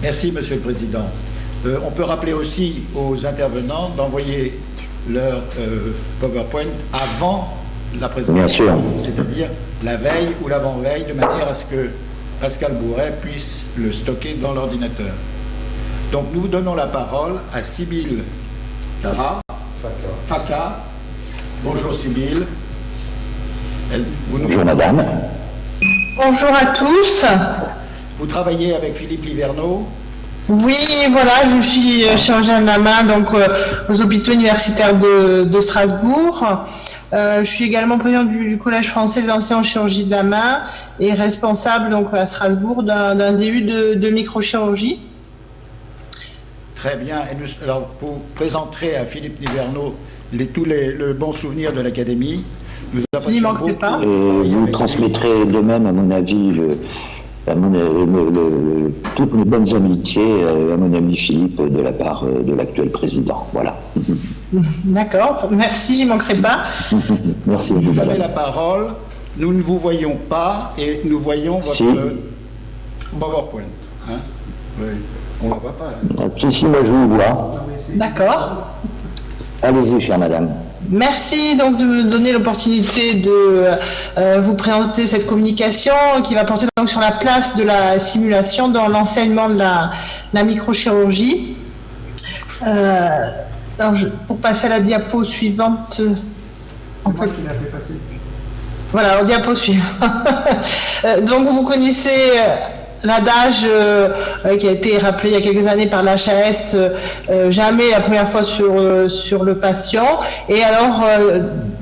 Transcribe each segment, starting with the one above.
Merci, Monsieur le Président. On peut rappeler aussi aux intervenants d'envoyer leur PowerPoint avant la présentation, c'est-à-dire la veille ou l'avant-veille, de manière à ce que Pascal Bourret puisse le stocker dans l'ordinateur. Donc nous donnons la parole à Sybille Faca. Bonjour Sybille. Bonjour madame. Bonjour à tous. Vous travaillez avec Philippe Liverneau? Oui, voilà, je suis chirurgien de la main donc, aux hôpitaux universitaires de Strasbourg. Je suis également présidente du Collège français des anciens en chirurgie de la main et responsable donc, à Strasbourg d'un DU de microchirurgie. Très bien. Alors, vous présenterez à Philippe Liverneau tous les bons souvenirs de l'Académie. N'y manquez pas. Et vous transmettrez de même, à mon avis, toutes mes bonnes amitiés à mon ami Philippe de la part de l'actuel président. Voilà. D'accord, merci, j'y manquerai pas. Merci. Vous avez la parole. Nous ne vous voyons pas et nous voyons votre PowerPoint. Hein? Oui. On ne la voit pas. Hein? Si, moi je vous vois. D'accord. Allez-y, chère madame. Merci donc de me donner l'opportunité de vous présenter cette communication qui va porter donc sur la place de la simulation dans l'enseignement de la microchirurgie. Pour passer à la diapo suivante. Voilà, au diapo suivant. Donc vous connaissez l'adage qui a été rappelé il y a quelques années par l'HAS, jamais la première fois sur le patient. Et alors,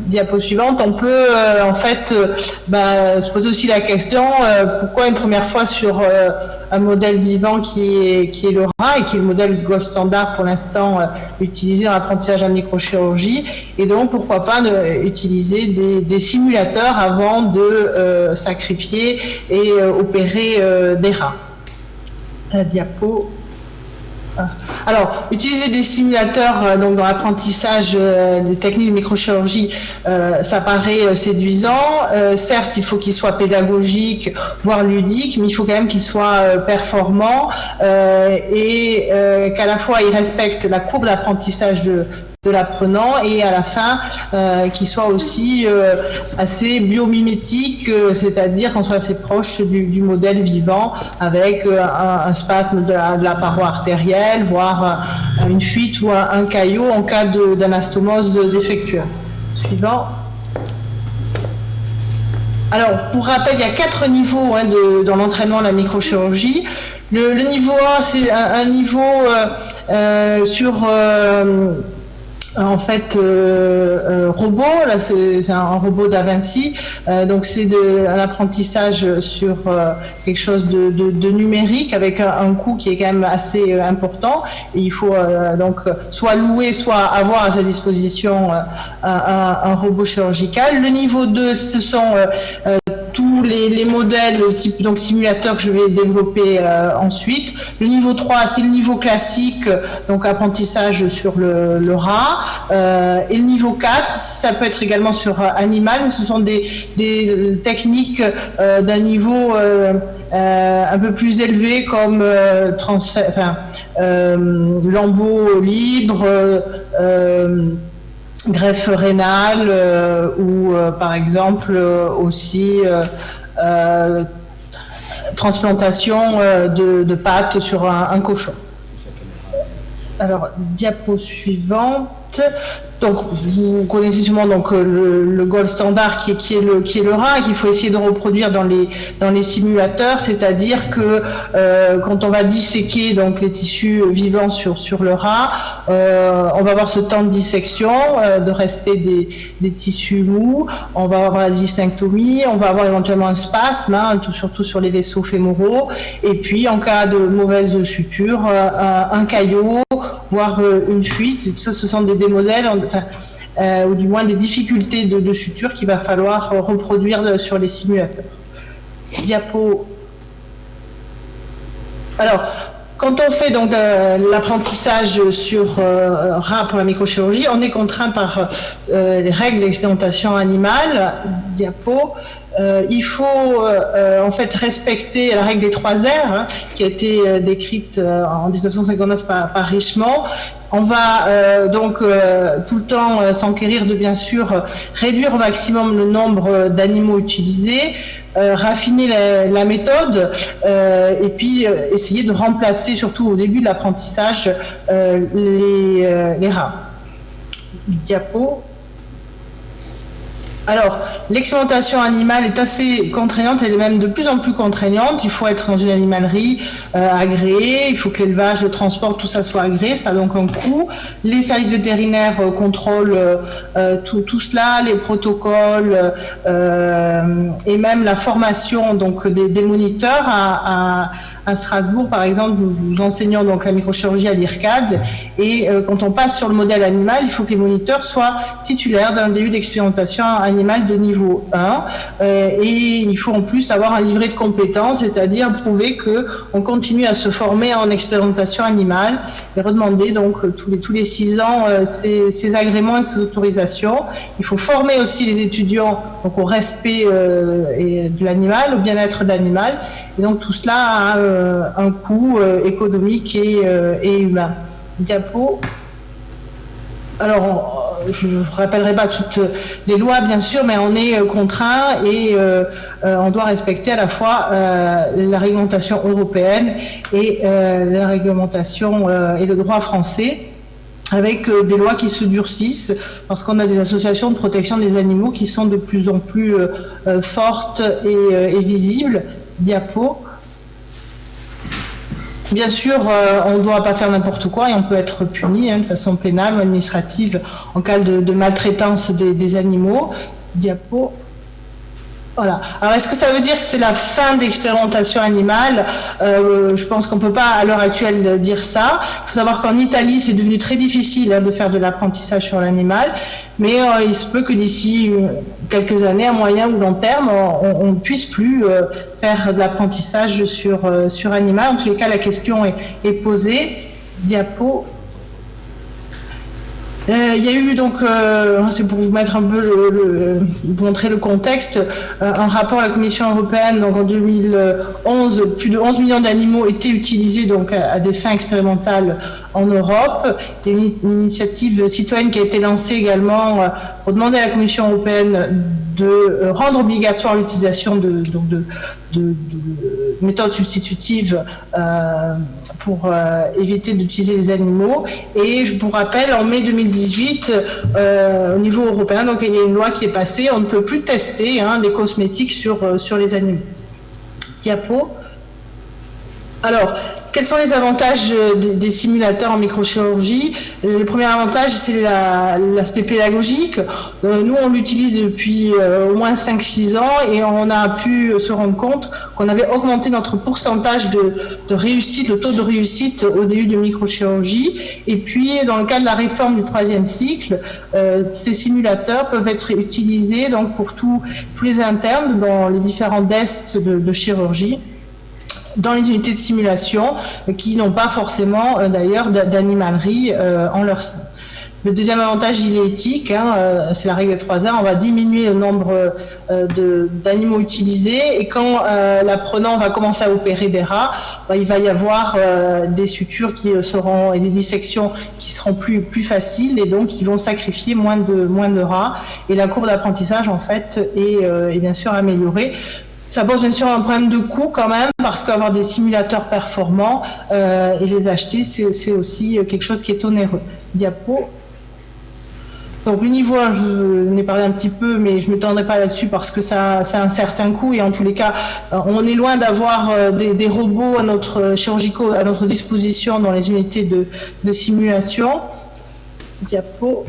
diapo suivante, on peut en fait se poser aussi la question pourquoi une première fois sur un modèle vivant qui est le rat et qui est le modèle gold standard pour l'instant utilisé dans l'apprentissage à microchirurgie, et donc pourquoi pas utiliser des simulateurs avant de sacrifier et opérer des rats. La diapo. Alors, utiliser des simulateurs donc dans l'apprentissage des techniques de microchirurgie, ça paraît séduisant. Certes, il faut qu'ils soient pédagogiques, voire ludiques, mais il faut quand même qu'ils soient performants et qu'à la fois ils respectent la courbe d'apprentissage de l'apprenant et à la fin qu'il soit aussi assez biomimétique, c'est-à-dire qu'on soit assez proche du modèle vivant avec un spasme de la paroi artérielle, voire une fuite ou un caillot en cas d'anastomose défectueuse. Suivant. Alors, pour rappel, il y a 4 niveaux dans l'entraînement de la microchirurgie. Le niveau 1, c'est un niveau sur... en fait, robot, là c'est un robot d'Avinci, donc c'est un apprentissage sur quelque chose de numérique avec un coût qui est quand même assez important. Et il faut donc soit louer, soit avoir à sa disposition un robot chirurgical. Le niveau 2, ce sont tous les modèles type donc simulateur que je vais développer ensuite. Le niveau 3, c'est le niveau classique, donc apprentissage sur le rat. Et le niveau 4, ça peut être également sur animal, mais ce sont des techniques d'un niveau un peu plus élevé comme lambeau libre, greffe rénale ou par exemple aussi transplantation de pattes sur un cochon. Alors, diapo suivante. Donc, vous connaissez sûrement donc le gold standard qui est le rat, qu'il faut essayer de reproduire dans les simulateurs, c'est-à-dire que quand on va disséquer donc les tissus vivants sur le rat, on va avoir ce temps de dissection, de respect des tissus mous, on va avoir la distinctomie, on va avoir éventuellement un spasme, surtout sur les vaisseaux fémoraux, et puis en cas de mauvaise suture, un caillot, voire une fuite. Tout ça, ce sont des modèles, ou du moins des difficultés de suture qu'il va falloir reproduire sur les simulateurs. Diapo. Alors, quand on fait donc l'apprentissage sur rat pour la microchirurgie, on est contraint par les règles d'expérimentation animale. Diapo. Il faut en fait respecter la règle des 3 R, hein, qui a été décrite en 1959 par Richemont. On va donc tout le temps s'enquérir de bien sûr réduire au maximum le nombre d'animaux utilisés, raffiner la méthode et puis essayer de remplacer, surtout au début de l'apprentissage, les rats. Diapo. Alors, l'expérimentation animale est assez contraignante, elle est même de plus en plus contraignante. Il faut être dans une animalerie agréée, il faut que l'élevage, le transport, tout ça soit agréé, ça a donc un coût. Les services vétérinaires contrôlent tout cela, les protocoles et même la formation donc, des moniteurs. À Strasbourg, par exemple, nous enseignons donc la microchirurgie à l'IRCAD et quand on passe sur le modèle animal, il faut que les moniteurs soient titulaires d'un DU d'expérimentation animal de niveau 1 et il faut en plus avoir un livret de compétences, c'est-à-dire prouver qu'on continue à se former en expérimentation animale et redemander donc tous les 6 ans ces agréments et ces autorisations. Il faut former aussi les étudiants donc, au respect de l'animal, au bien-être de l'animal et donc tout cela a un coût économique et humain. Diapo. Alors, je ne rappellerai pas toutes les lois, bien sûr, mais on est contraint et on doit respecter à la fois la réglementation européenne et la réglementation et le droit français, avec des lois qui se durcissent, parce qu'on a des associations de protection des animaux qui sont de plus en plus fortes et visibles. Diapo. Bien sûr, on ne doit pas faire n'importe quoi et on peut être puni de façon pénale ou administrative en cas de maltraitance des animaux. Diapo. Voilà. Alors, est-ce que ça veut dire que c'est la fin d'expérimentation animale ? Je pense qu'on ne peut pas à l'heure actuelle dire ça. Il faut savoir qu'en Italie, c'est devenu très difficile de faire de l'apprentissage sur l'animal, mais il se peut que d'ici quelques années, à moyen ou long terme, on ne puisse plus faire de l'apprentissage sur animal. En tous les cas, la question est posée. Diapo. Il y a eu donc, c'est pour vous mettre un peu montrer le contexte, un rapport à la Commission européenne. Donc en 2011, plus de 11 millions d'animaux étaient utilisés donc à des fins expérimentales en Europe. Il y a une initiative citoyenne qui a été lancée également pour demander à la Commission européenne de rendre obligatoire l'utilisation de méthodes substitutives pour éviter d'utiliser les animaux. Et je vous rappelle, en mai 2018, au niveau européen, donc il y a une loi qui est passée, on ne peut plus tester les cosmétiques sur les animaux. Diapo. Alors, quels sont les avantages des simulateurs en microchirurgie ? Le premier avantage, c'est l'aspect pédagogique. Nous, on l'utilise depuis au moins 5-6 ans et on a pu se rendre compte qu'on avait augmenté notre pourcentage de réussite, le taux de réussite au début de microchirurgie. Et puis, dans le cadre de la réforme du 3e cycle, ces simulateurs peuvent être utilisés donc, pour tous les internes dans les différents desks de chirurgie, dans les unités de simulation qui n'ont pas forcément d'ailleurs d'animalerie en leur sein. Le deuxième avantage, il est éthique, c'est la règle des 3 R, on va diminuer le nombre d'animaux utilisés et quand l'apprenant va commencer à opérer des rats, il va y avoir des sutures et des dissections qui seront plus faciles et donc ils vont sacrifier moins de rats et la courbe d'apprentissage en fait est bien sûr améliorée. Ça pose bien sûr un problème de coût quand même, parce qu'avoir des simulateurs performants et les acheter, c'est aussi quelque chose qui est onéreux. Diapo. Donc le niveau 1, je vous en ai parlé un petit peu, mais je ne m'étendrai pas là-dessus parce que ça a un certain coût et en tous les cas, on est loin d'avoir des robots chirurgicaux à notre disposition dans les unités de simulation. Diapo.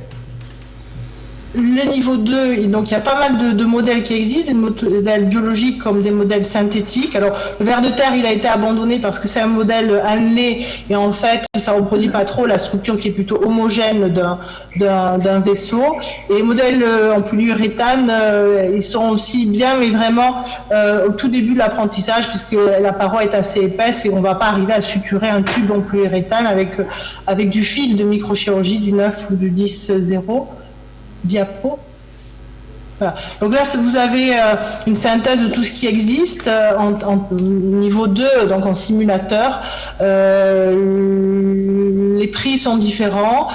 Le niveau 2, donc il y a pas mal de modèles qui existent, des modèles biologiques comme des modèles synthétiques. Alors le ver de terre, il a été abandonné parce que c'est un modèle annelé et en fait ça ne reproduit pas trop la structure qui est plutôt homogène d'un vaisseau. Et les modèles en polyuréthane, ils sont aussi bien, mais vraiment au tout début de l'apprentissage puisque la paroi est assez épaisse et on ne va pas arriver à suturer un tube en polyuréthane avec du fil de microchirurgie, du 9 ou du 10-0. Diapo. Voilà. Donc là, vous avez une synthèse de tout ce qui existe en niveau 2, donc en simulateur. Les prix sont différents,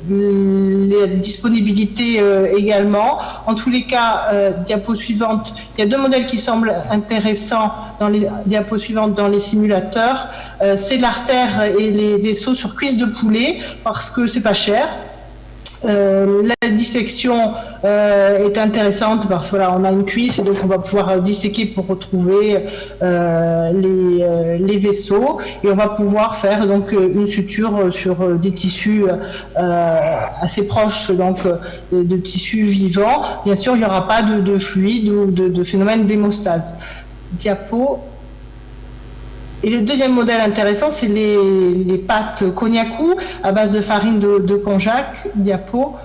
les disponibilités également. En tous les cas, diapo suivante, il y a 2 modèles qui semblent intéressants dans les diapos suivantes dans les simulateurs. C'est l'artère et les vaisseaux sur cuisse de poulet, parce que c'est pas cher. La dissection est intéressante parce que voilà, on a une cuisse et donc on va pouvoir disséquer pour retrouver les vaisseaux, et on va pouvoir faire donc une suture sur des tissus assez proches, donc de tissus vivants. Bien sûr, il n'y aura pas de fluide ou de phénomène d'hémostase. Diapo. Et le deuxième modèle intéressant, c'est les pâtes Konnyaku à base de farine de konjac. Diapo.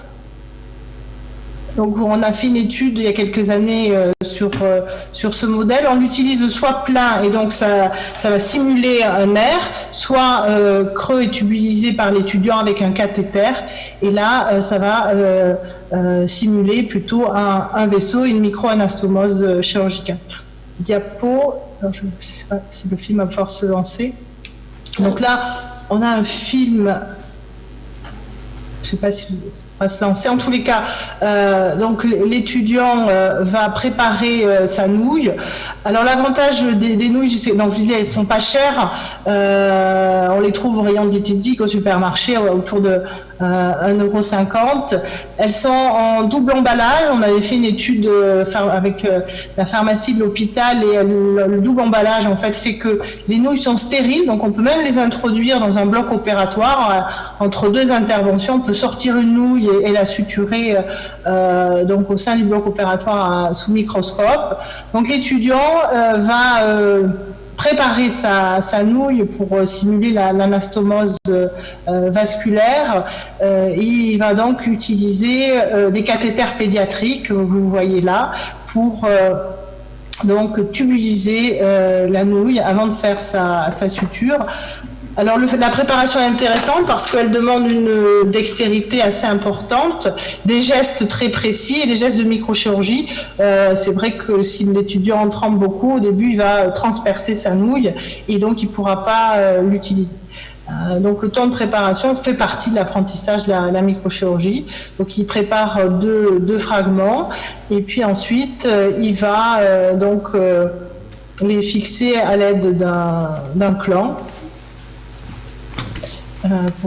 Donc on a fait une étude il y a quelques années sur ce modèle. On l'utilise soit plein et donc ça va simuler un nerf, soit creux et tubulisé par l'étudiant avec un cathéter. Et là, ça va simuler plutôt un vaisseau, une micro-anastomose chirurgicale. Diapo. Alors, je ne sais pas si le film va pouvoir se lancer. Donc là, on a un film. Je ne sais pas si va se lancer. En tous les cas, donc l'étudiant va préparer sa nouille. Alors l'avantage des nouilles, c'est, donc je disais, elles sont pas chères. On les trouve au rayon diététique au supermarché autour de 1,50 €. Elles sont en double emballage. On avait fait une étude avec la pharmacie de l'hôpital, et le double emballage en fait fait que les nouilles sont stériles, donc on peut même les introduire dans un bloc opératoire. Entre 2 interventions, on peut sortir une nouille et la suturer donc au sein du bloc opératoire sous microscope. Donc l'étudiant va préparer sa nouille pour simuler l'anastomose vasculaire. Il va donc utiliser des cathéters pédiatriques, vous voyez là, pour donc tubuliser la nouille avant de faire sa suture. Alors la préparation est intéressante parce qu'elle demande une dextérité assez importante, des gestes très précis et des gestes de microchirurgie. C'est vrai que si l'étudiant en tremble beaucoup, au début il va transpercer sa nouille et donc il ne pourra pas l'utiliser. Donc le temps de préparation fait partie de l'apprentissage de la microchirurgie. Donc il prépare deux fragments et puis ensuite il va donc les fixer à l'aide d'un clan.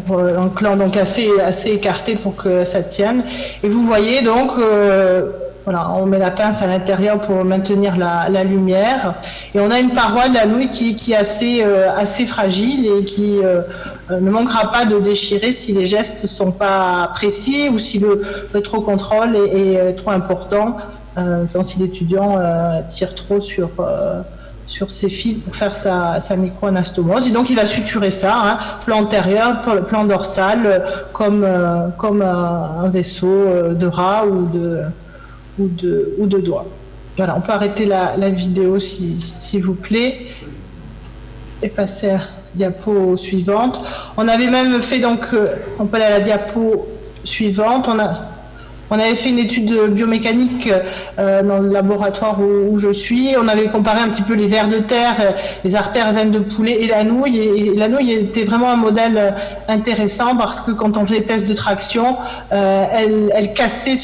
Pour un clan donc assez écarté pour que ça tienne. Et vous voyez donc, voilà, on met la pince à l'intérieur pour maintenir la lumière. Et on a une paroi de la nouille qui est assez fragile et qui ne manquera pas de déchirer si les gestes ne sont pas précis ou si le rétrocontrôle est trop important, si l'étudiant tire trop sur ses fils pour faire sa micro-anastomose. Et donc il va suturer ça, plan antérieur, plan dorsal, comme un vaisseau de rat ou de doigt. Voilà, on peut arrêter la vidéo s'il vous plaît et passer à la diapo suivante. On avait même fait donc, on peut aller à la diapo suivante. On avait fait une étude biomécanique dans le laboratoire où je suis. On avait comparé un petit peu les vers de terre, les artères et veines de poulet et la nouille. Et la nouille était vraiment un modèle intéressant parce que quand on faisait des tests de traction, elle cassait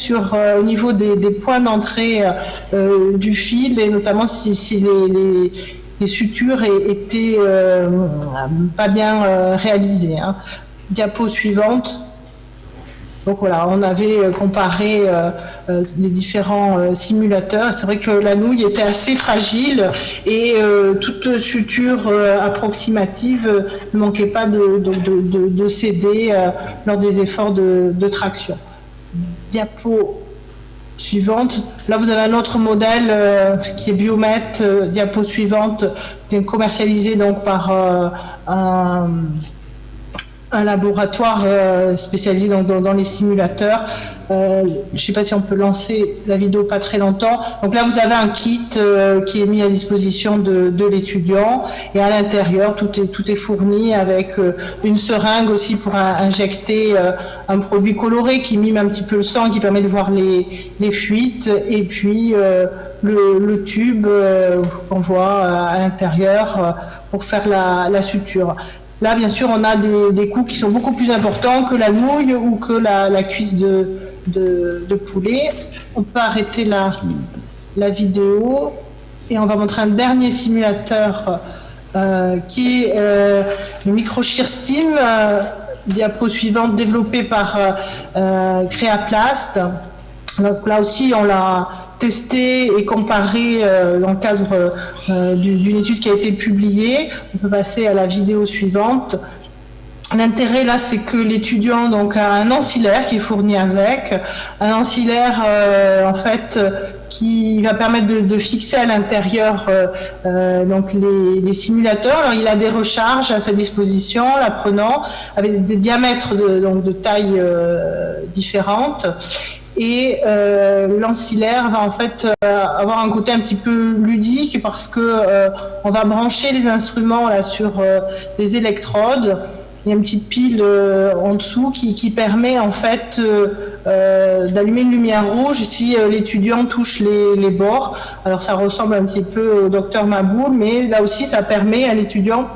au niveau des points d'entrée du fil, et notamment si les sutures étaient pas bien réalisées. Diapo suivante. Donc voilà, on avait comparé les différents simulateurs. C'est vrai que la nouille était assez fragile et toute suture approximative ne manquait pas de céder lors des efforts de traction. Diapo suivante. Là, vous avez un autre modèle qui est Biomet. Diapo suivante, qui est commercialisé donc par un un laboratoire spécialisé dans les simulateurs. Je ne sais pas si on peut lancer la vidéo pas très longtemps. Donc là, vous avez un kit qui est mis à disposition de l'étudiant, et à l'intérieur, tout est fourni avec une seringue aussi pour injecter un produit coloré qui mime un petit peu le sang, qui permet de voir les fuites, et puis le tube qu'on voit à l'intérieur pour faire la suture. Là, bien sûr, on a des coûts qui sont beaucoup plus importants que la nouille ou que la cuisse de poulet. On peut arrêter la vidéo et on va montrer un dernier simulateur qui est le Micro-Shear Steam, diapo suivante, développé par Créaplast. Donc là aussi, on l'a testé et comparé dans le cadre d'une étude qui a été publiée. On peut passer à la vidéo suivante. L'intérêt là, c'est que l'étudiant donc a un ancillaire qui est fourni avec, un ancillaire en fait qui va permettre de fixer à l'intérieur donc les simulateurs. Alors il a des recharges à sa disposition, l'apprenant, avec des diamètres de tailles différentes. Et l'ancillaire va en fait avoir un côté un petit peu ludique parce que on va brancher les instruments là sur des électrodes. Il y a une petite pile en dessous qui permet en fait d'allumer une lumière rouge si l'étudiant touche les bords. Alors ça ressemble un petit peu au docteur Maboul, mais là aussi ça permet à l'étudiant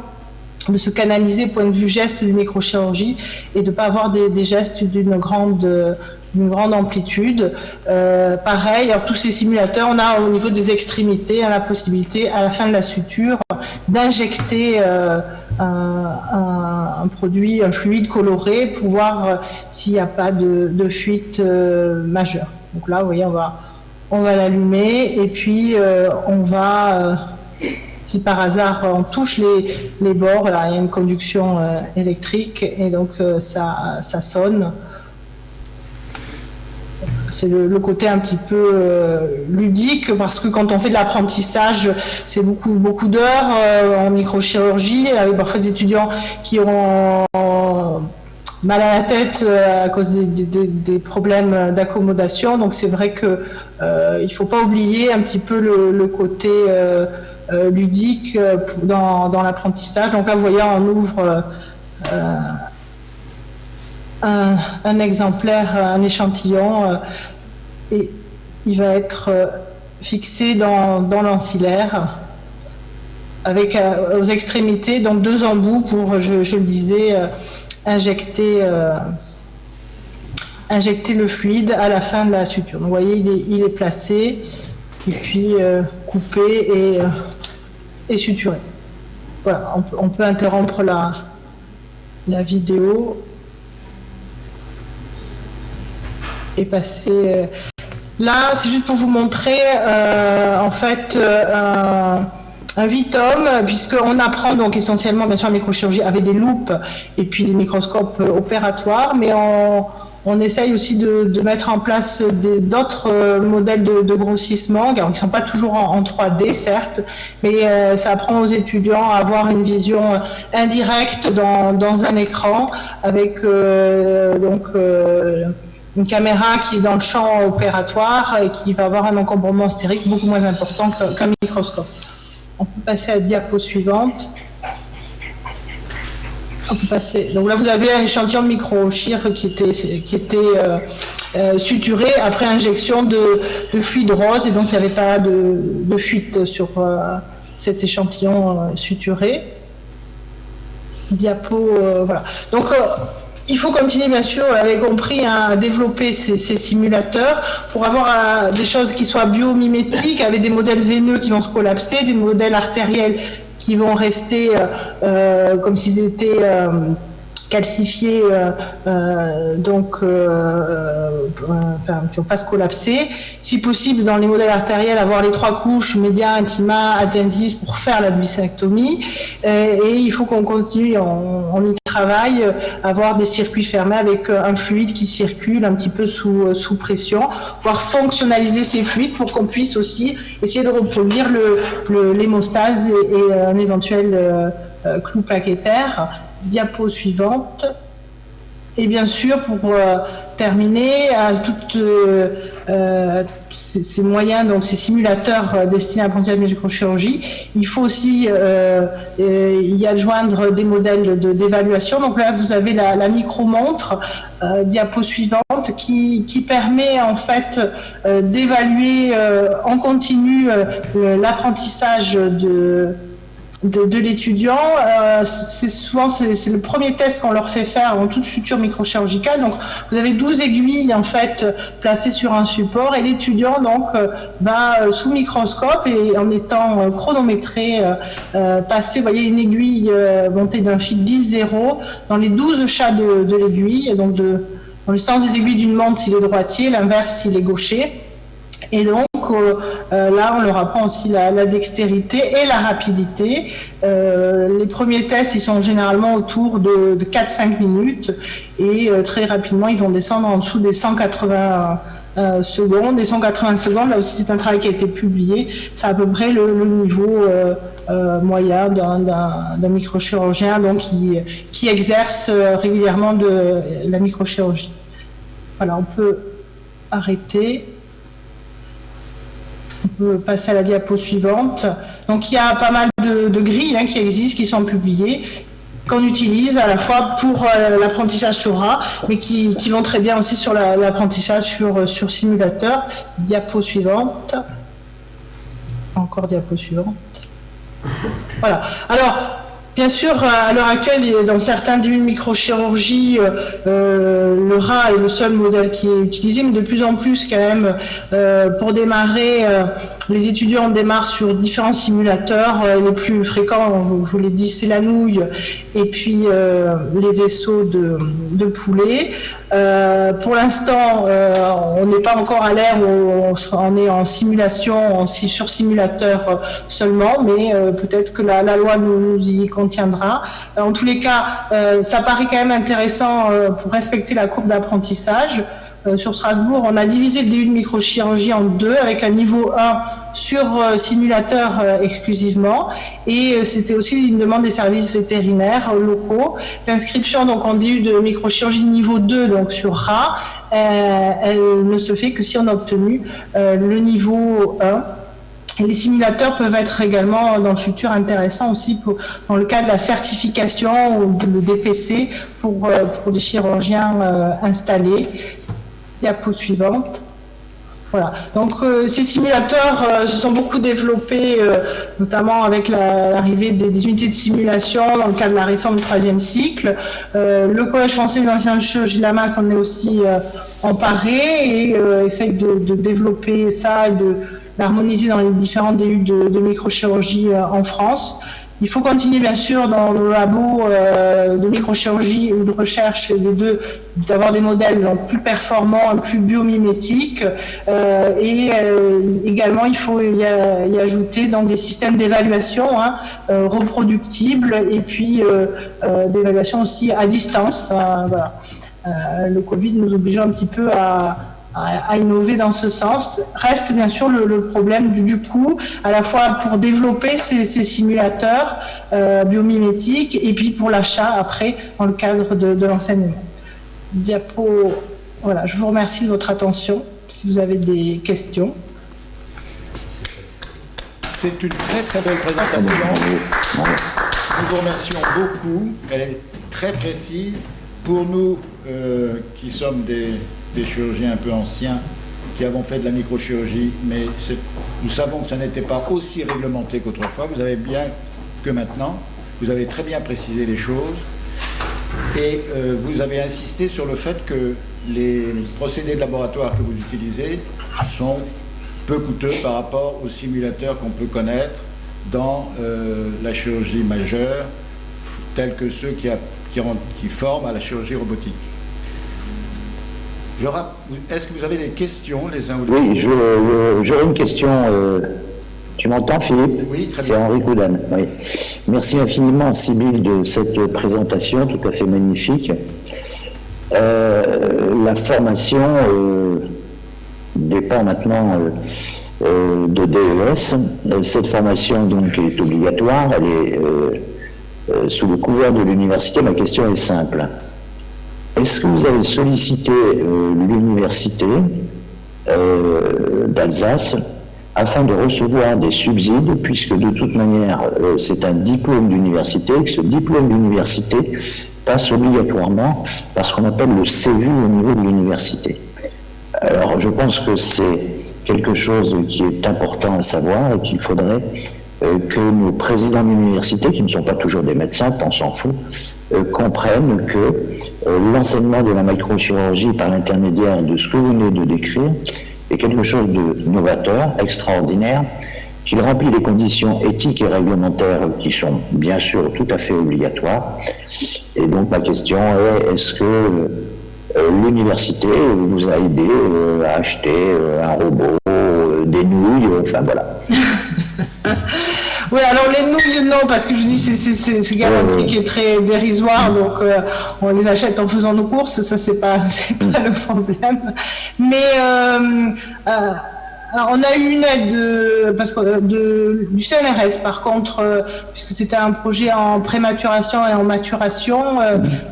de se canaliser point de vue geste du microchirurgie et de ne pas avoir des gestes d'une grande amplitude. Pareil, alors tous ces simulateurs, on a au niveau des extrémités la possibilité à la fin de la suture d'injecter un produit, un fluide coloré pour voir s'il n'y a pas de fuite majeure. Donc là, vous voyez, on va l'allumer et puis on va... si par hasard on touche les bords, là, il y a une conduction électrique et donc ça sonne. C'est le côté un petit peu ludique parce que quand on fait de l'apprentissage, c'est beaucoup d'heures en microchirurgie, avec parfois des étudiants qui ont mal à la tête à cause des problèmes d'accommodation. Donc c'est vrai que il faut pas oublier un petit peu le côté ludique dans l'apprentissage. Donc là, vous voyez, on ouvre un exemplaire, un échantillon, et il va être fixé dans l'ancillaire avec aux extrémités, donc 2 embouts pour, je le disais, injecter le fluide à la fin de la suture. Donc, vous voyez, il est placé et puis coupé et suturé. Voilà, on peut interrompre la vidéo et passer. Là, c'est juste pour vous montrer en fait un Vitom, puisqu'on apprend donc essentiellement bien sûr la microchirurgie avec des loupes et puis des microscopes opératoires, mais on essaye aussi de mettre en place d'autres modèles de grossissement, qui ne sont pas toujours en 3D certes, mais ça apprend aux étudiants à avoir une vision indirecte dans un écran avec une caméra qui est dans le champ opératoire et qui va avoir un encombrement stérique beaucoup moins important qu'un microscope. On peut passer à la diapo suivante. On peut passer. Donc là, vous avez un échantillon de micro-chir qui était suturé après injection de fluide rose, et donc il n'y avait pas de fuite sur cet échantillon suturé. Diapo, voilà. Donc il faut continuer, bien sûr, vous l'avez compris, à développer ces simulateurs pour avoir des choses qui soient biomimétiques, avec des modèles veineux qui vont se collapser, des modèles artériels qui vont rester comme s'ils étaient calcifiés, qui vont pas se collapser. Si possible, dans les modèles artériels, avoir les 3 couches, média, intima, adventice, pour faire la buccectomie. Et il faut qu'on continue, on y travaille, avoir des circuits fermés avec un fluide qui circule un petit peu sous pression, voire fonctionnaliser ces fluides pour qu'on puisse aussi essayer de reproduire l'hémostase et un éventuel clou plaquettaire. Diapo suivante. Et bien sûr, pour terminer, à toutes ces moyens, donc ces simulateurs destinés à l'apprentissage de microchirurgie, il faut aussi y adjoindre des modèles d'évaluation. Donc là, vous avez la micro-montre, diapo suivante, qui permet en fait d'évaluer en continu l'apprentissage de l'étudiant. C'est le premier test qu'on leur fait faire avant toute suture microchirurgicale. Donc vous avez 12 aiguilles en fait placées sur un support et l'étudiant donc va sous microscope et en étant chronométré passer, vous voyez, une aiguille montée d'un fil 10-0 dans les 12 chats de l'aiguille, donc dans le sens des aiguilles d'une montre s'il est droitier, l'inverse s'il est gaucher. Et donc là, on leur apprend aussi la dextérité et la rapidité. Les premiers tests, ils sont généralement autour de 4-5 minutes et très rapidement, ils vont descendre en dessous des 180 secondes. Les 180 secondes, là aussi, c'est un travail qui a été publié. C'est à peu près le niveau moyen d'un microchirurgien donc, qui exerce régulièrement de la microchirurgie. Voilà, on peut arrêter. On peut passer à la diapo suivante. Donc il y a pas mal de grilles qui existent, qui sont publiées, qu'on utilise à la fois pour l'apprentissage sur rat, mais qui vont très bien aussi sur l'apprentissage sur simulateur. Diapo suivante. Encore diapo suivante. Voilà. Alors, bien sûr, à l'heure actuelle, dans certains débuts de microchirurgie, le rat est le seul modèle qui est utilisé, mais de plus en plus, quand même, pour démarrer, les étudiants démarrent sur différents simulateurs. Les plus fréquents, je vous l'ai dit, c'est la nouille et puis les vaisseaux de poulet. Pour l'instant, on n'est pas encore à l'ère où on est en simulation, sur simulateur seulement, mais peut-être que la loi nous y contiendra. En tous les cas, ça paraît quand même intéressant pour respecter la courbe d'apprentissage. Sur Strasbourg, on a divisé le début de microchirurgie en deux, avec un niveau 1 sur simulateur exclusivement, et c'était aussi une demande des services vétérinaires locaux. L'inscription donc en début de microchirurgie niveau 2, donc sur rat, elle ne se fait que si on a obtenu le niveau 1. Et les simulateurs peuvent être également dans le futur intéressants aussi dans le cas de la certification ou le DPC pour les chirurgiens installés. Diapo suivante. Voilà. Donc ces simulateurs se sont beaucoup développés, notamment avec l'arrivée des unités de simulation dans le cadre de la réforme du 3e cycle. Le Collège français des anciens chirurgiens de la masse en est aussi emparé et essaye de développer ça et de l'harmoniser dans les différents DU de microchirurgie en France. Il faut continuer bien sûr dans nos labos de microchirurgie ou de recherche des deux, d'avoir des modèles plus performants, plus biomimétiques et également il faut y ajouter donc des systèmes d'évaluation reproductibles et puis d'évaluation aussi à distance. Voilà. Le Covid nous oblige un petit peu à innover dans ce sens. Reste bien sûr le problème du coût, à la fois pour développer ces simulateurs biomimétiques et puis pour l'achat après dans le cadre de l'enseignement. Diapo, voilà, je vous remercie de votre attention. Si vous avez des questions. C'est une très très belle présentation. Nous vous remercions beaucoup. Elle est très précise. Pour nous qui sommes des chirurgiens un peu anciens, qui avons fait de la microchirurgie, mais nous savons que ça n'était pas aussi réglementé qu'autrefois. Vous avez bien que maintenant, vous avez très bien précisé les choses et vous avez insisté sur le fait que les procédés de laboratoire que vous utilisez sont peu coûteux par rapport aux simulateurs qu'on peut connaître dans la chirurgie majeure, tels que ceux qui forment à la chirurgie robotique. Est-ce que vous avez des questions les uns ou les autres? Oui, j'aurais une question. Tu m'entends, Philippe? Oui, très bien. C'est Henri Coudane. Oui. Merci infiniment, Sybille, de cette présentation tout à fait magnifique. La formation dépend maintenant de DES. Cette formation donc est obligatoire. Elle est sous le couvert de l'université. Ma question est simple. est-ce que vous avez sollicité l'université d'Alsace afin de recevoir des subsides, puisque de toute manière, c'est un diplôme d'université, et que ce diplôme d'université passe obligatoirement par ce qu'on appelle le CEVU au niveau de l'université. Alors, je pense que c'est quelque chose qui est important à savoir et qu'il faudrait que nos présidents d'université, qui ne sont pas toujours des médecins, on s'en fout, comprennent que l'enseignement de la microchirurgie par l'intermédiaire de ce que vous venez de décrire est quelque chose de novateur, extraordinaire, qu'il remplit les conditions éthiques et réglementaires qui sont bien sûr tout à fait obligatoires. Et donc ma question est, est-ce que l'université vous a aidé à acheter un robot, des nouilles, enfin voilà. Oui, alors les nouilles, non, parce que je dis c'est quand même un prix qui est très dérisoire, donc on les achète en faisant nos courses, ça c'est pas le problème. Mais alors on a eu une aide du CNRS, par contre, puisque c'était un projet en prématuration et en maturation,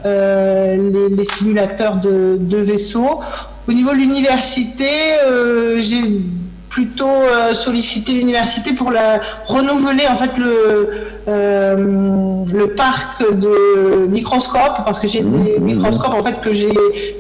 les simulateurs de vaisseaux. Au niveau de l'université, j'ai plutôt solliciter l'université pour renouveler en fait le parc de microscopes, parce que j'ai des microscopes en fait que j'ai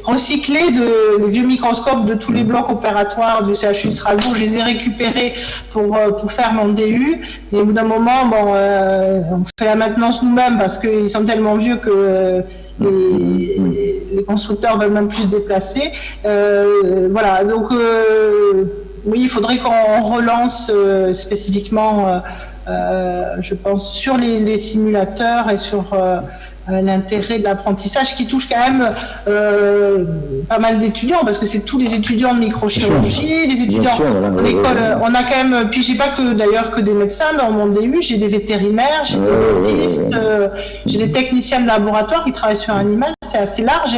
recyclés, les vieux microscopes de tous les blocs opératoires du CHU de Strasbourg. Je les ai récupérés pour faire mon DU, et au bout d'un moment on fait la maintenance nous-mêmes parce qu'ils sont tellement vieux que les constructeurs veulent même plus se déplacer. Voilà, donc oui, il faudrait qu'on relance spécifiquement, je pense, sur les simulateurs et sur l'intérêt de l'apprentissage qui touche quand même pas mal d'étudiants, parce que c'est tous les étudiants de microchirurgie, les étudiants de l'école. On a quand même, puis j'ai pas que des médecins dans mon DU, j'ai des vétérinaires, j'ai des dentistes, j'ai des techniciens de laboratoire qui travaillent sur l'animal. C'est assez large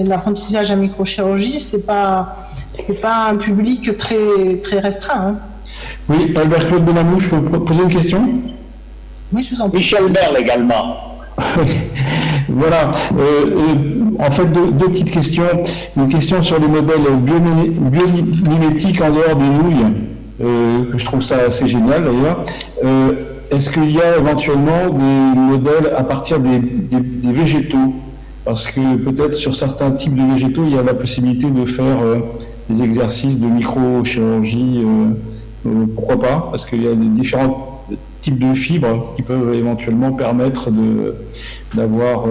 l'apprentissage à microchirurgie, c'est pas un public très restreint. Hein. Oui, Albert-Claude Benamou, je peux poser une question? Oui, je vous en prie. Michel Merle également. Voilà. En fait, deux petites questions. Une question sur les modèles biomimétiques en dehors des nouilles, que je trouve ça assez génial d'ailleurs. Est-ce qu'il y a éventuellement des modèles à partir des végétaux? Parce que peut-être sur certains types de végétaux, il y a la possibilité de faire des exercices de microchirurgie, pourquoi pas, parce qu'il y a des différents types de fibres qui peuvent éventuellement permettre d'avoir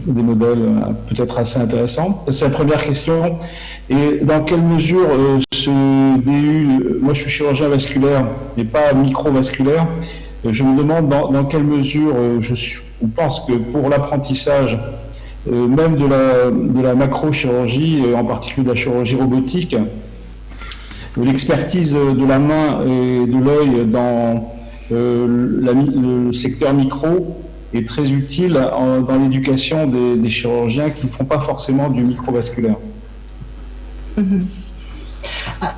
des modèles peut-être assez intéressants. C'est la première question. Et dans quelle mesure ce DU, moi je suis chirurgien vasculaire, mais pas microvasculaire, je me demande dans quelle mesure on pense que pour l'apprentissage même de la macrochirurgie, en particulier de la chirurgie robotique, l'expertise de la main et de l'œil dans le secteur micro est très utile dans l'éducation des chirurgiens qui ne font pas forcément du microvasculaire.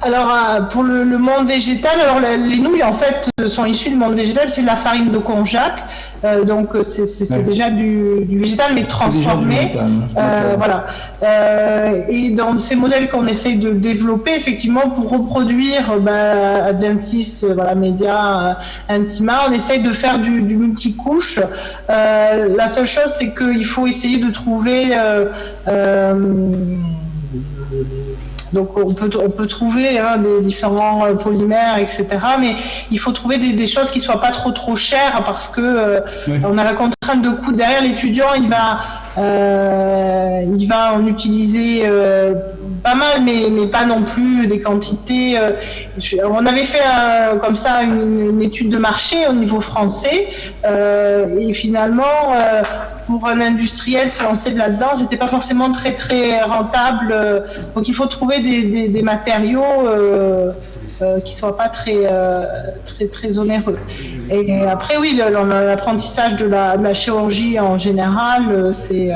Alors, pour le monde végétal, alors les nouilles en fait sont issues du monde végétal, c'est de la farine de konjac, donc c'est déjà du végétal mais transformé. Voilà. Et dans ces modèles qu'on essaye de développer, effectivement, pour reproduire Adventis, Média, Intima, on essaye de faire du multicouche. La seule chose, c'est qu'il faut essayer de trouver. Donc on peut trouver des différents polymères, etc. Mais il faut trouver des choses qui soient pas trop chères, parce que on a la contrainte de coût derrière. L'étudiant, il va en utiliser pas mal, mais pas non plus des quantités. On avait fait comme ça une étude de marché au niveau français, et finalement, pour un industriel se lancer là-dedans, c'était pas forcément très rentable. Donc il faut trouver des matériaux qui soient pas très onéreux. Et après oui, l'apprentissage de la chirurgie en général, c'est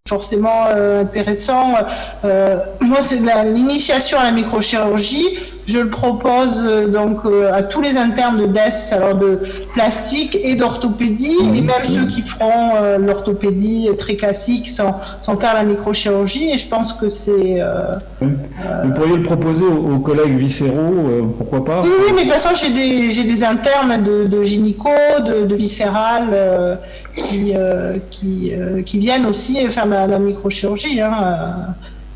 forcément intéressant. Moi, c'est l'initiation à la microchirurgie. Je le propose donc à tous les internes de DES, alors de plastique et d'orthopédie, et même ceux qui feront l'orthopédie très classique sans faire la microchirurgie. Et je pense que c'est... Vous pourriez le proposer aux collègues viscéraux, pourquoi pas? Oui, mais de toute façon, j'ai des internes de gynéco, de viscéral qui viennent aussi faire la microchirurgie.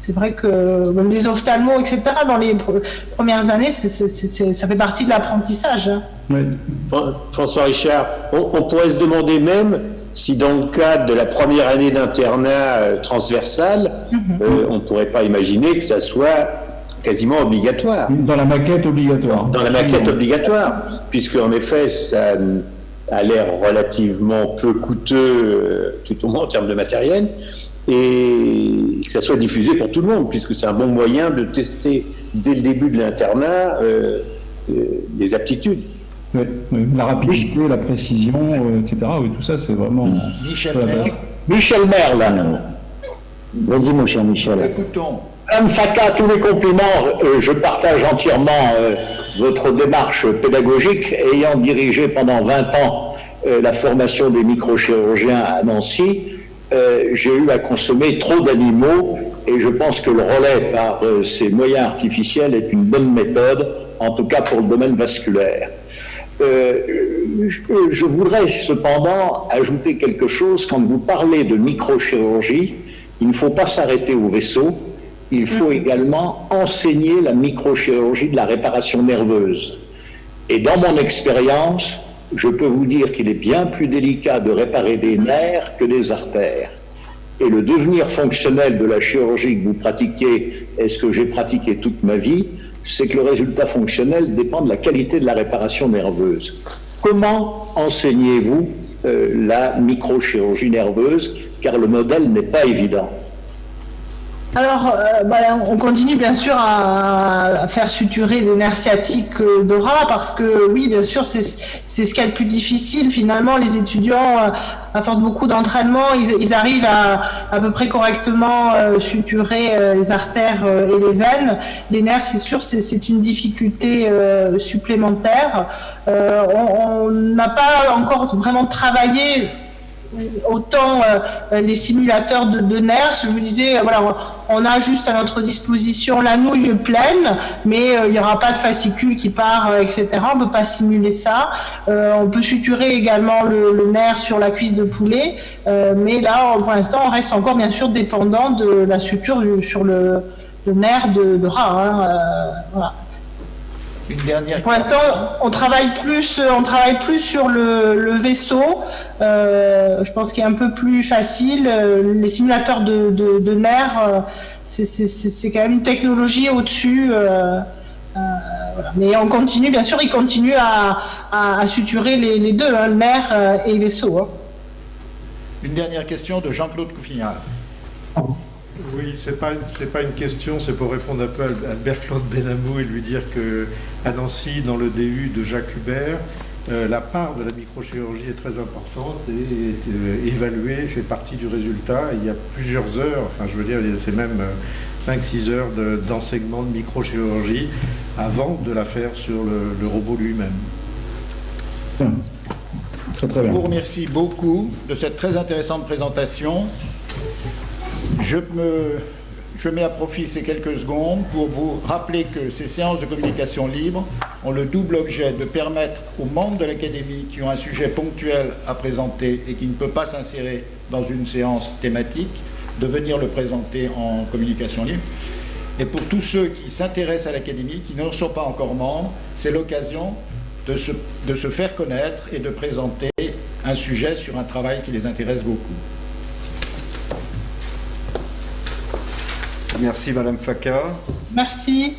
C'est vrai que même des ophtalmos, etc., dans les premières années, ça fait partie de l'apprentissage. Oui. François Richard, on pourrait se demander même si dans le cadre de la première année d'internat transversal, on ne pourrait pas imaginer que ça soit quasiment obligatoire. Dans la maquette obligatoire. Dans la maquette obligatoire, puisque en effet, ça a l'air relativement peu coûteux, tout au moins en termes de matériel, et que ça soit diffusé pour tout le monde, puisque c'est un bon moyen de tester dès le début de l'internat les aptitudes. Oui, la rapidité, la précision, etc. Oui, tout ça, c'est vraiment... Michel Merle. Vas-y, mon cher Michel. Écoutons. Madame Faca, tous les compliments, je partage entièrement votre démarche pédagogique. Ayant dirigé pendant 20 ans la formation des microchirurgiens à Nancy, j'ai eu à consommer trop d'animaux et je pense que le relais par ces moyens artificiels est une bonne méthode, en tout cas pour le domaine vasculaire. Je voudrais cependant ajouter quelque chose. Quand vous parlez de microchirurgie, il ne faut pas s'arrêter au vaisseau. Il faut également enseigner la microchirurgie de la réparation nerveuse. Et dans mon expérience, je peux vous dire qu'il est bien plus délicat de réparer des nerfs que des artères. Et le devenir fonctionnel de la chirurgie que vous pratiquez, et ce que j'ai pratiqué toute ma vie, c'est que le résultat fonctionnel dépend de la qualité de la réparation nerveuse. Comment enseignez-vous la microchirurgie nerveuse, car le modèle n'est pas évident? Alors, on continue bien sûr à faire suturer des nerfs sciatiques de rat parce que oui, bien sûr, c'est ce qu'il y a de plus difficile. Finalement, les étudiants, à force de beaucoup d'entraînement, ils arrivent à peu près correctement suturer les artères et les veines. Les nerfs, c'est sûr, c'est une difficulté supplémentaire. On n'a pas encore vraiment travaillé autant les simulateurs de nerfs. Je vous disais, voilà, on a juste à notre disposition la nouille pleine, mais il n'y aura pas de fascicule qui part, etc. On ne peut pas simuler ça. On peut suturer également le nerf sur la cuisse de poulet, mais là, pour l'instant, on reste encore bien sûr dépendant de la suture sur le nerf de rat. Voilà. Une dernière. Pour l'instant, on travaille plus sur le vaisseau. Je pense qu'il est un peu plus facile. Les simulateurs de nerfs, c'est quand même une technologie au-dessus. Voilà. Mais on continue, bien sûr, ils continuent à suturer les deux, nerfs et vaisseau. Une dernière question de Jean-Claude Couffignard. Oui, c'est pas une question, c'est pour répondre un peu à Albert-Claude Benamou et lui dire qu'à Nancy, dans le DU de Jacques Hubert, la part de la microchirurgie est très importante et est évaluée, fait partie du résultat. Il y a plusieurs heures, enfin je veux dire, c'est même 5-6 heures d'enseignement de microchirurgie avant de la faire sur le robot lui-même. Très, très bien. Je vous remercie beaucoup de cette très intéressante présentation. Je mets à profit ces quelques secondes pour vous rappeler que ces séances de communication libre ont le double objet de permettre aux membres de l'Académie qui ont un sujet ponctuel à présenter et qui ne peut pas s'insérer dans une séance thématique, de venir le présenter en communication libre. Et pour tous ceux qui s'intéressent à l'Académie, qui ne sont pas encore membres, c'est l'occasion de se faire connaître et de présenter un sujet sur un travail qui les intéresse beaucoup. Merci Madame Faca. Merci.